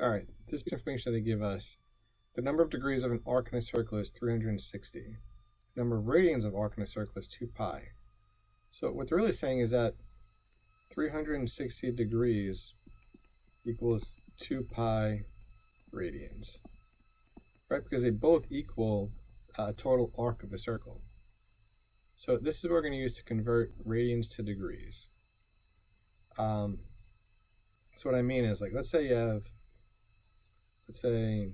All right, this information that they give us, the number of degrees of an arc in a circle is 360. The number of radians of arc in a circle is 2 pi. So what they're really saying is that 360 degrees equals 2 pi radians, right? Because they both equal a total arc of a circle. So this is what we're going to use to convert radians to degrees. So what I mean is, like, let's say you have, let's say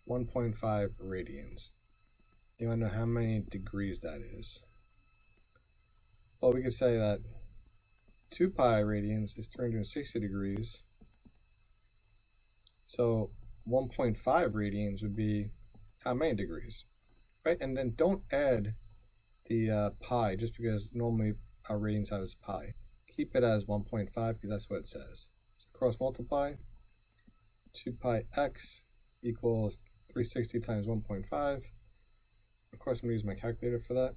1.5 radians. You want to know how many degrees that is. Well, we could say that 2 pi radians is 360 degrees. So 1.5 radians would be how many degrees, right? And then don't add the pi just because normally our radians have is pi. Keep it as 1.5 because that's what it says. So cross multiply. 2 pi x equals 360 times 1.5. Of course, I'm going to use my calculator for that.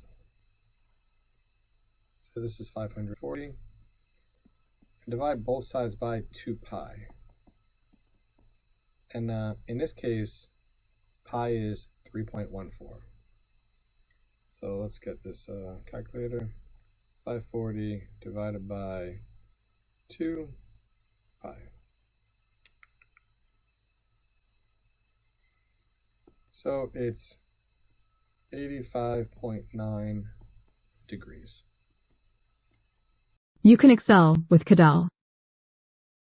So this is 540. And divide both sides by 2 pi. And in this case, pi is 3.14. So let's get this calculator. 540 divided by 2 pi. So it's 85.9 degrees. You can excel with Cadell.